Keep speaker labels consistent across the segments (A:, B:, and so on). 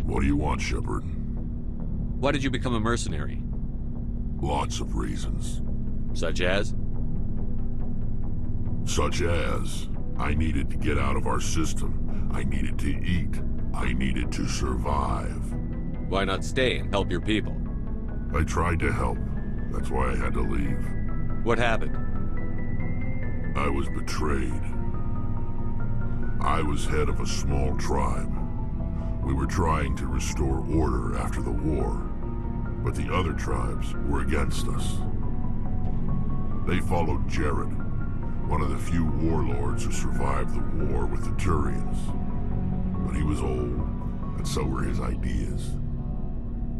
A: What do you want, Shepard?
B: Why did you become a mercenary?
A: Lots of reasons.
B: Such as?
A: Such as, I needed to get out of our system. I needed to eat. I needed to survive.
B: Why not stay and help your people?
A: I tried to help. That's why I had to leave.
B: What happened?
A: I was betrayed. I was head of a small tribe. We were trying to restore order after the war, but the other tribes were against us. They followed Jared, one of the few warlords who survived the war with the Turians. But he was old, and so were his ideas.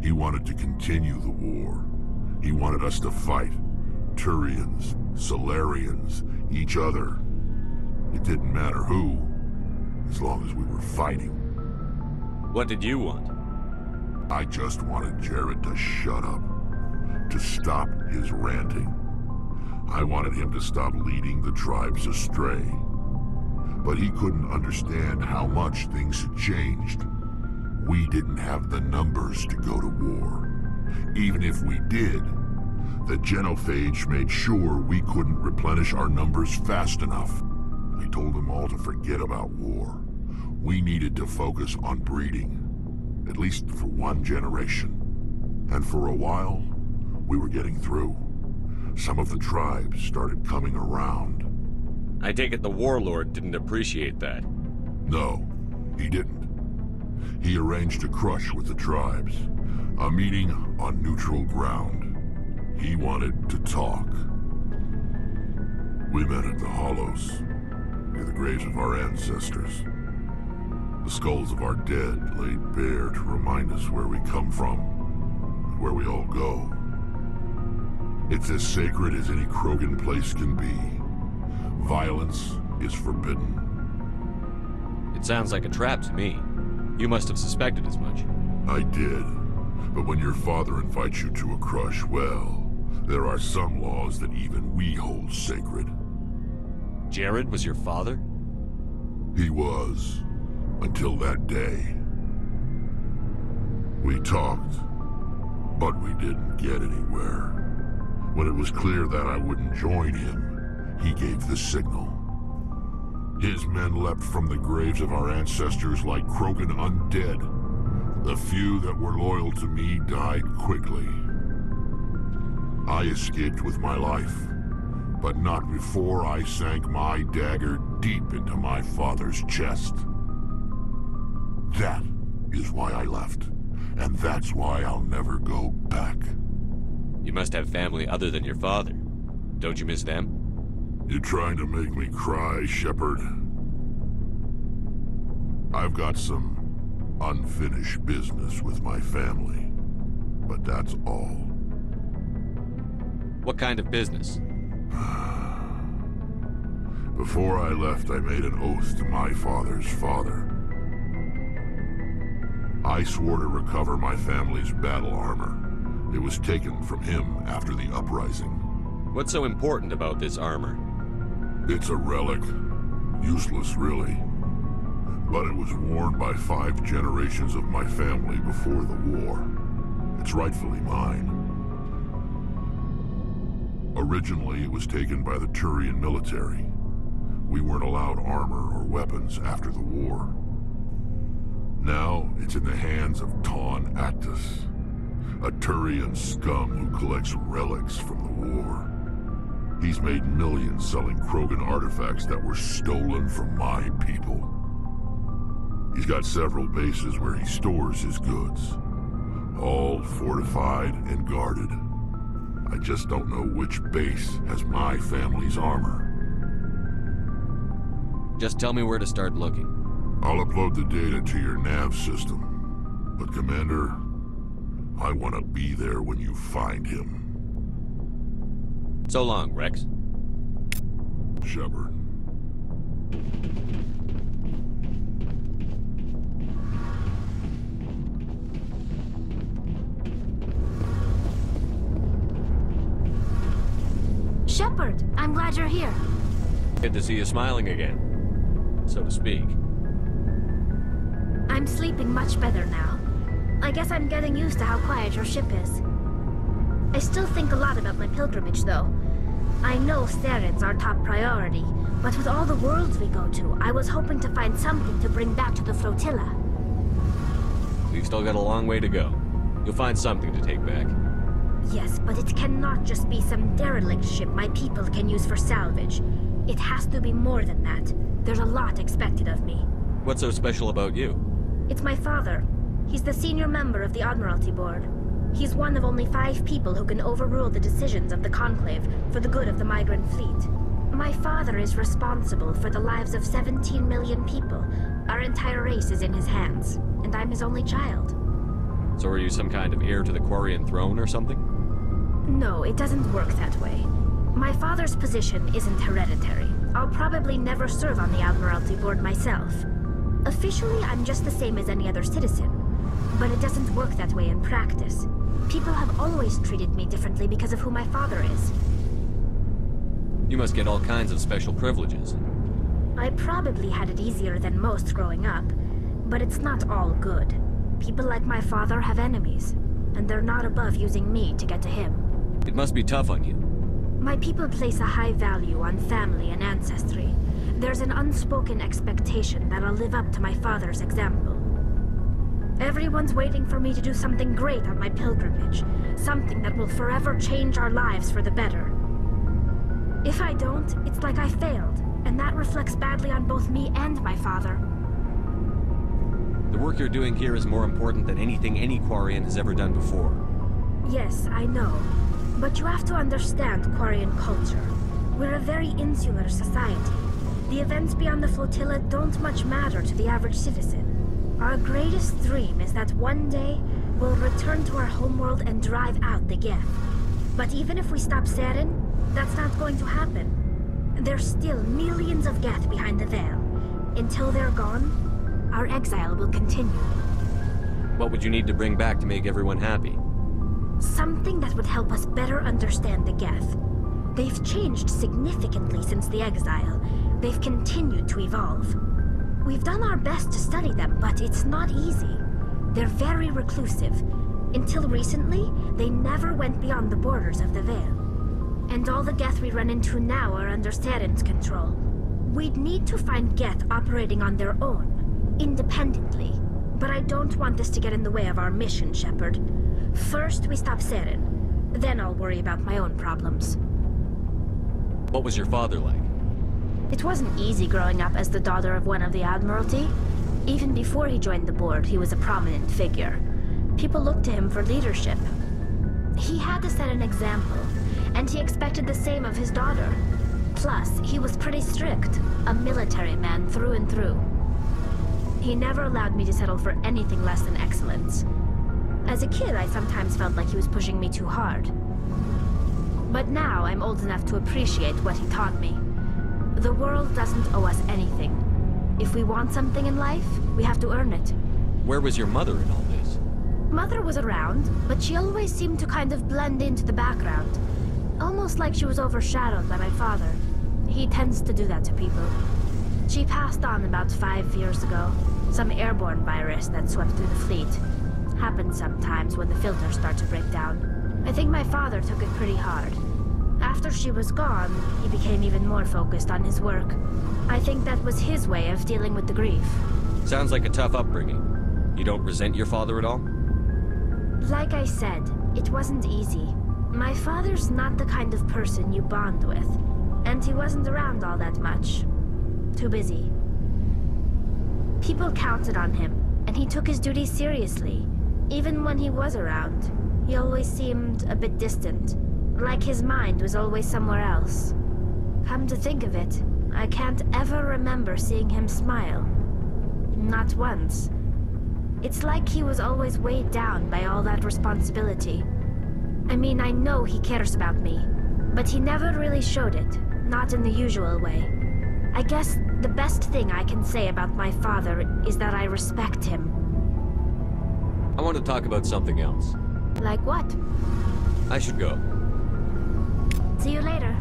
A: He wanted to continue the war. He wanted us to fight. Turians, Solarians, each other. It didn't matter who, as long as we were fighting.
B: What did you want?
A: I just wanted Jared to shut up, to stop his ranting. I wanted him to stop leading the tribes astray. But he couldn't understand how much things had changed. We didn't have the numbers to go to war. Even if we did, the genophage made sure we couldn't replenish our numbers fast enough. I told them all to forget about war. We needed to focus on breeding, at least for one generation. And for a while, we were getting through. Some of the tribes started coming around.
B: I take it the warlord didn't appreciate that.
A: No, he didn't. He arranged a crush with the tribes, a meeting on neutral ground. He wanted to talk. We met at the Hollows, near the graves of our ancestors. The skulls of our dead laid bare to remind us where we come from, and where we all go. It's as sacred as any Krogan place can be. Violence is forbidden.
B: It sounds like a trap to me. You must have suspected as much.
A: I did. But when your father invites you to a crush, well, there are some laws that even we hold sacred.
B: Jared was your father?
A: He was. Until that day. We talked, but we didn't get anywhere. When it was clear that I wouldn't join him, he gave the signal. His men leapt from the graves of our ancestors like Krogan undead. The few that were loyal to me died quickly. I escaped with my life, but not before I sank my dagger deep into my father's chest. That is why I left, and that's why I'll never go back.
B: You must have family other than your father. Don't you miss them?
A: You're trying to make me cry, Shepard. I've got some unfinished business with my family, but that's all.
B: What kind of business?
A: Before I left, I made an oath to my father's father. I swore to recover my family's battle armor. It was taken from him after the uprising.
B: What's so important about this armor?
A: It's a relic. Useless, really. But it was worn by 5 generations of my family before the war. It's rightfully mine. Originally, it was taken by the Turian military. We weren't allowed armor or weapons after the war. Now, it's in the hands of Taun Actus, a Turian scum who collects relics from the war. He's made millions selling Krogan artifacts that were stolen from my people. He's got several bases where he stores his goods, all fortified and guarded. I just don't know which base has my family's armor.
B: Just tell me where to start looking.
A: I'll upload the data to your nav system. But Commander, I want to be there when you find him.
B: So long, Rex.
A: Shepard.
C: Shepard, I'm glad you're here.
B: Good to see you smiling again, so to speak.
C: I'm sleeping much better now. I guess I'm getting used to how quiet your ship is. I still think a lot about my pilgrimage, though. I know Saren's our top priority, but with all the worlds we go to, I was hoping to find something to bring back to the flotilla.
B: We've still got a long way to go. You'll find something to take back.
C: Yes, but it cannot just be some derelict ship my people can use for salvage. It has to be more than that. There's a lot expected of me.
B: What's so special about you?
C: It's my father. He's the senior member of the Admiralty Board. He's one of only 5 people who can overrule the decisions of the Conclave for the good of the migrant fleet. My father is responsible for the lives of 17 million people. Our entire race is in his hands, and I'm his only child.
B: So are you some kind of heir to the Quarian throne or something?
C: No, it doesn't work that way. My father's position isn't hereditary. I'll probably never serve on the Admiralty Board myself. Officially, I'm just the same as any other citizen. But it doesn't work that way in practice. People have always treated me differently because of who my father is.
B: You must get all kinds of special privileges.
C: I probably had it easier than most growing up, but it's not all good. People like my father have enemies, and they're not above using me to get to him.
B: It must be tough on you.
C: My people place a high value on family and ancestry. There's an unspoken expectation that I'll live up to my father's example. Everyone's waiting for me to do something great on my pilgrimage, something that will forever change our lives for the better. If I don't, it's like I failed, and that reflects badly on both me and my father.
B: The work you're doing here is more important than anything any Quarian has ever done before.
C: Yes, I know. But you have to understand Quarian culture. We're a very insular society. The events beyond the flotilla don't much matter to the average citizen. Our greatest dream is that one day, we'll return to our homeworld and drive out the Geth. But even if we stop Saren, that's not going to happen. There's still millions of Geth behind the veil. Until they're gone, our exile will continue.
B: What would you need to bring back to make everyone happy?
C: Something that would help us better understand the Geth. They've changed significantly since the exile. They've continued to evolve. We've done our best to study them, but it's not easy. They're very reclusive. Until recently, they never went beyond the borders of the Veil. And all the Geth we run into now are under Saren's control. We'd need to find Geth operating on their own, independently. But I don't want this to get in the way of our mission, Shepard. First, we stop Saren. Then I'll worry about my own problems.
B: What was your father like?
C: It wasn't easy growing up as the daughter of one of the Admiralty. Even before he joined the board, he was a prominent figure. People looked to him for leadership. He had to set an example, and he expected the same of his daughter. Plus, he was pretty strict, a military man through and through. He never allowed me to settle for anything less than excellence. As a kid, I sometimes felt like he was pushing me too hard. But now I'm old enough to appreciate what he taught me. The world doesn't owe us anything. If we want something in life, we have to earn it.
B: Where was your mother in all this?
C: Mother was around, but she always seemed to kind of blend into the background. Almost like she was overshadowed by my father. He tends to do that to people. She passed on about 5 years ago. Some airborne virus that swept through the fleet. Happens sometimes when the filters start to break down. I think my father took it pretty hard. After she was gone, he became even more focused on his work. I think that was his way of dealing with the grief.
B: Sounds like a tough upbringing. You don't resent your father at all?
C: Like I said, it wasn't easy. My father's not the kind of person you bond with, and he wasn't around all that much. Too busy. People counted on him, and he took his duties seriously. Even when he was around, he always seemed a bit distant. Like his mind was always somewhere else. Come to think of it, I can't ever remember seeing him smile. Not once. It's like he was always weighed down by all that responsibility. I mean, I know he cares about me, but he never really showed it, not in the usual way. I guess the best thing I can say about my father is that I respect him.
B: I want to talk about something else.
C: Like what?
B: I should go.
C: See you later.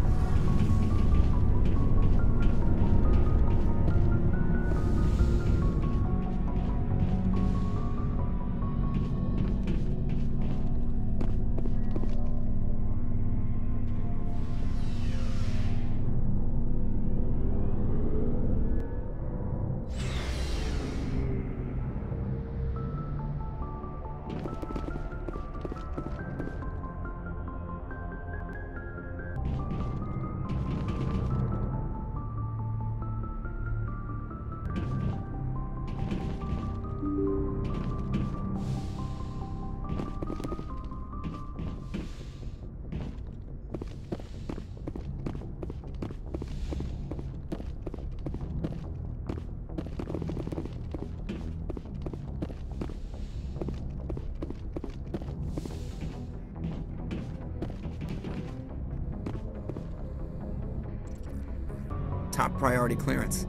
D: top priority clearance.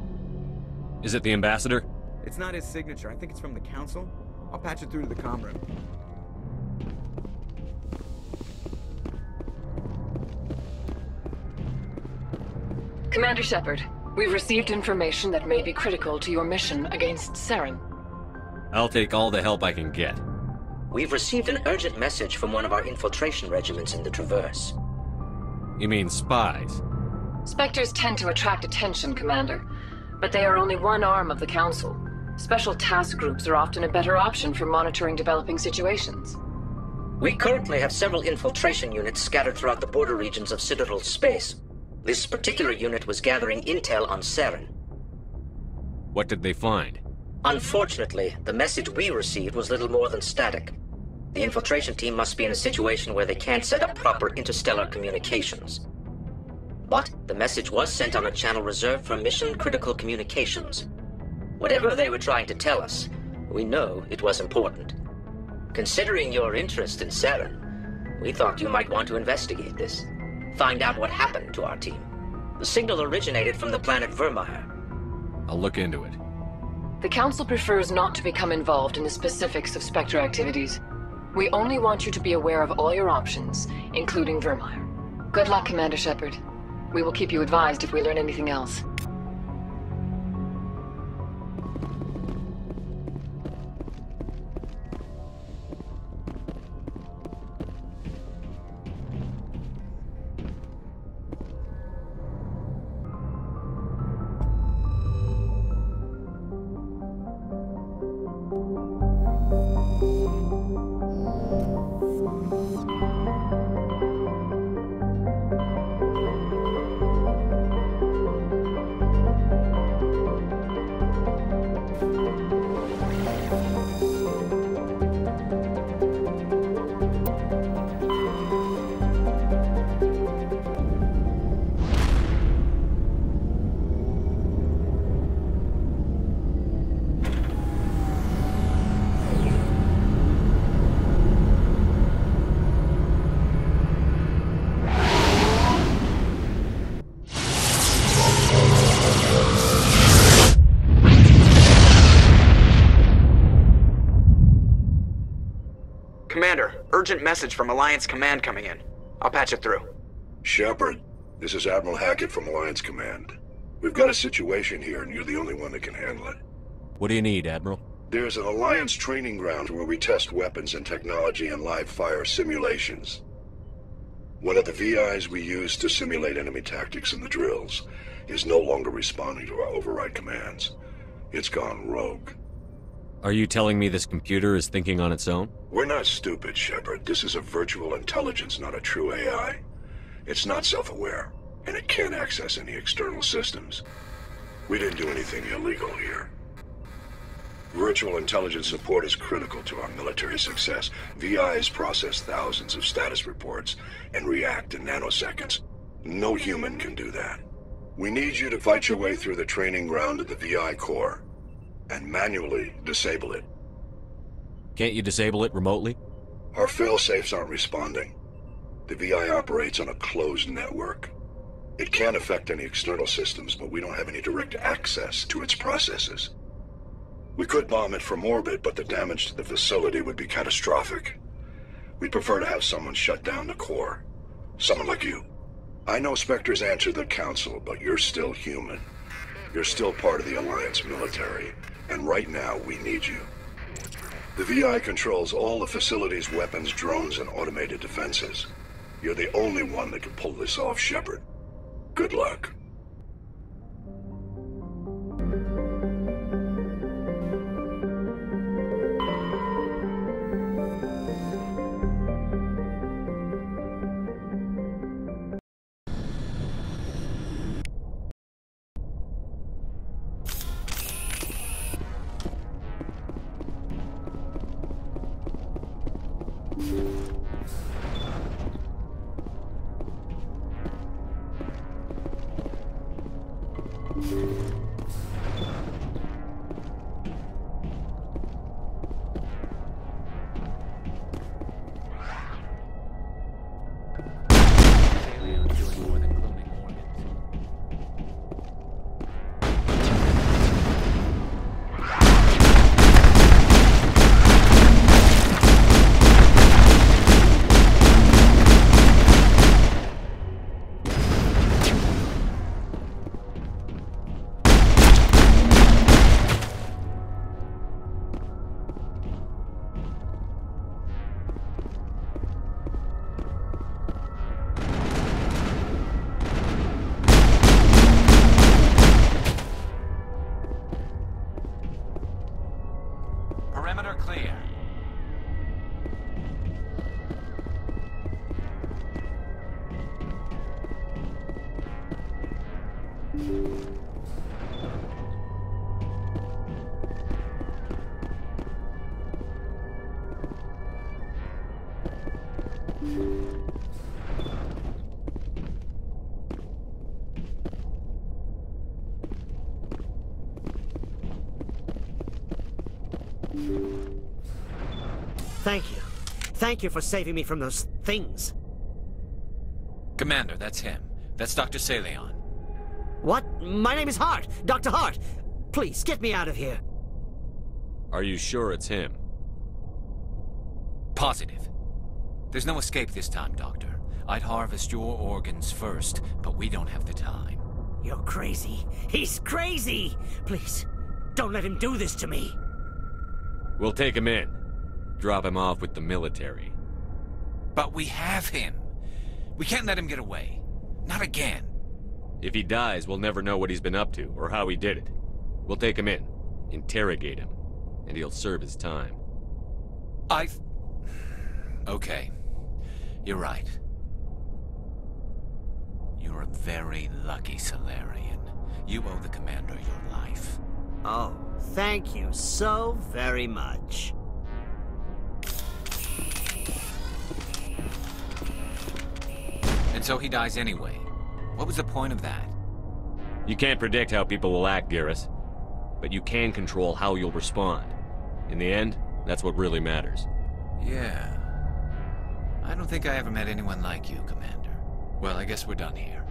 B: Is it the ambassador?
D: It's not his signature. I think it's from the council. I'll patch it through to the comm room.
E: Commander Shepard, we've received information that may be critical to your mission against Saren.
B: I'll take all the help I can get.
F: We've received an urgent message from one of our infiltration regiments in the Traverse.
B: You mean spies?
E: Spectres tend to attract attention, Commander, but they are only one arm of the Council. Special task groups are often a better option for monitoring developing situations.
F: We currently have several infiltration units scattered throughout the border regions of Citadel space. This particular unit was gathering intel on Saren.
B: What did they find?
F: Unfortunately, the message we received was little more than static. The infiltration team must be in a situation where they can't set up proper interstellar communications. But the message was sent on a channel reserved for mission-critical communications. Whatever they were trying to tell us, we know it was important. Considering your interest in Saren, we thought you might want to investigate this. Find out what happened to our team. The signal originated from the planet Virmire.
B: I'll look into it.
E: The Council prefers not to become involved in the specifics of Spectre activities. We only want you to be aware of all your options, including Virmire. Good luck, Commander Shepard. We will keep you advised if we learn anything else.
D: Commander, urgent message from Alliance Command coming in. I'll patch it through.
A: Shepard, this is Admiral Hackett from Alliance Command. We've got a situation here, and you're the only one that can handle it.
B: What do you need, Admiral?
A: There's an Alliance training ground where we test weapons and technology in live-fire simulations. One of the VIs we use to simulate enemy tactics in the drills is no longer responding to our override commands. It's gone rogue.
B: Are you telling me this computer is thinking on its own?
A: We're not stupid, Shepard. This is a virtual intelligence, not a true AI. It's not self-aware, and it can't access any external systems. We didn't do anything illegal here. Virtual intelligence support is critical to our military success. VIs process thousands of status reports and react in nanoseconds. No human can do that. We need you to fight your way through the training ground of the VI core and manually disable it.
B: Can't you disable it remotely?
A: Our failsafes aren't responding. The VI operates on a closed network. It can't affect any external systems, but we don't have any direct access to its processes. We could bomb it from orbit, but the damage to the facility would be catastrophic. We'd prefer to have someone shut down the core. Someone like you. I know Spectres answer the Council, but you're still human. You're still part of the Alliance military, and right now we need you. The VI controls all the facility's weapons, drones, and automated defenses. You're the only one that can pull this off, Shepard. Good luck.
G: Perimeter clear.
H: Thank you. Thank you for saving me from those things.
G: Commander, that's him. That's Dr. Saleon.
H: What? My name is Hart. Dr. Hart. Please, get me out of here.
B: Are you sure it's him?
G: Positive. There's no escape this time, Doctor. I'd harvest your organs first, but we don't have the time.
H: You're crazy. He's crazy! Please, don't let him do this to me.
B: We'll take him in. Drop him off with the military.
G: But we have him. We can't let him get away. Not again.
B: If he dies, we'll never know what he's been up to, or how he did it. We'll take him in, interrogate him, and he'll serve his time.
G: Okay. You're right. You're a very lucky Salarian. You owe the Commander your life.
H: Oh, thank you so very much.
G: And so he dies anyway. What was the point of that?
B: You can't predict how people will act, Garrus. But you can control how you'll respond. In the end, that's what really matters.
G: Yeah. I don't think I ever met anyone like you, Commander. Well, I guess we're done here.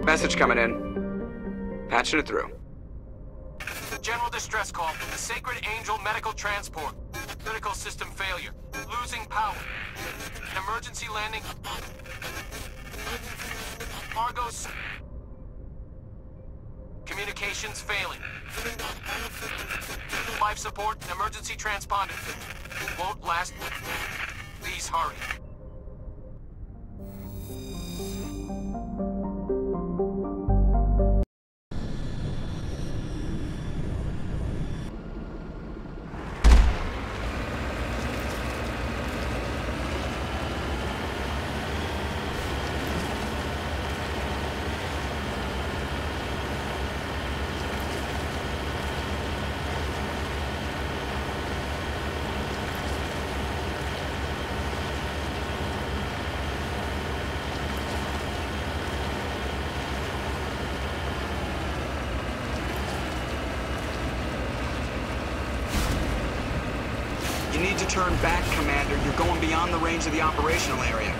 D: Message coming in. Patching it through.
I: General distress call from the Sacred Angel Medical Transport. Critical system failure. Losing power. Emergency landing. Argos. Communications failing. Life support and emergency transponder. Won't last. Please hurry.
D: You need to turn back, Commander. You're going beyond the range of the operational area.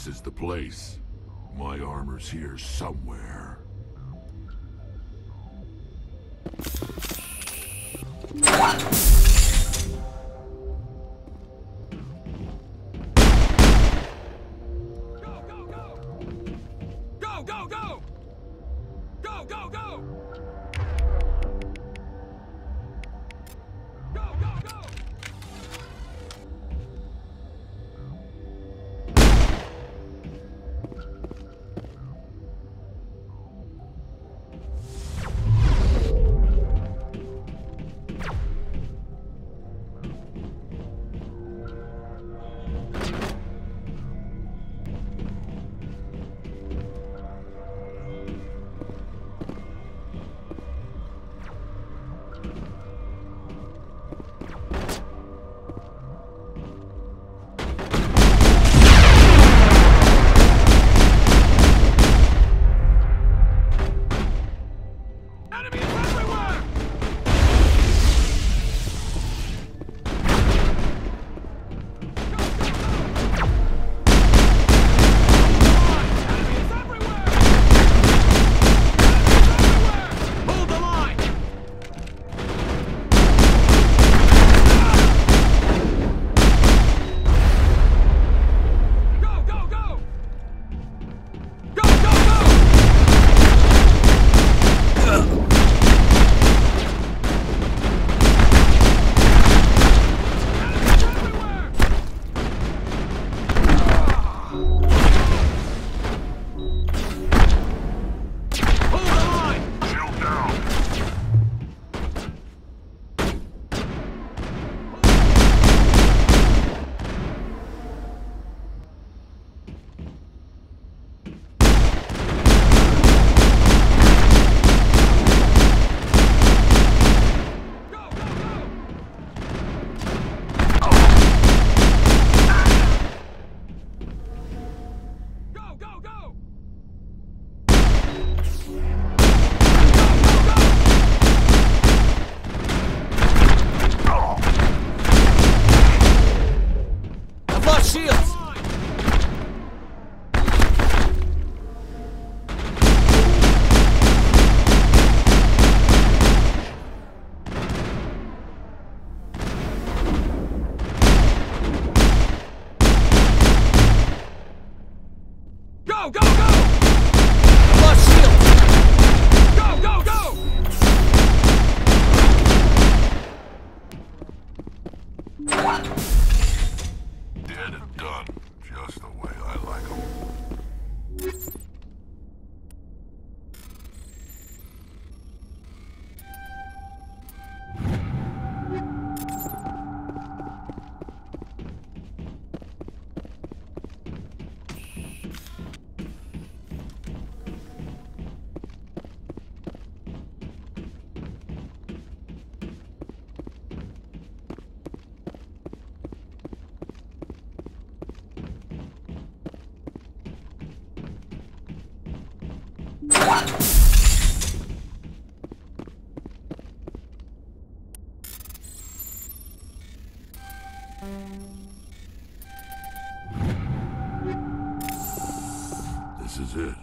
A: This is the place. My armor's here somewhere. Dead and done, just the way I like 'em. This is it.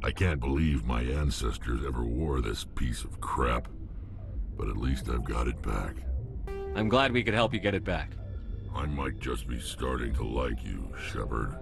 A: I can't believe my ancestors ever wore this piece of crap, but at least I've got it back.
B: I'm glad we could help you get it back.
A: I might just be starting to like you, Shepard.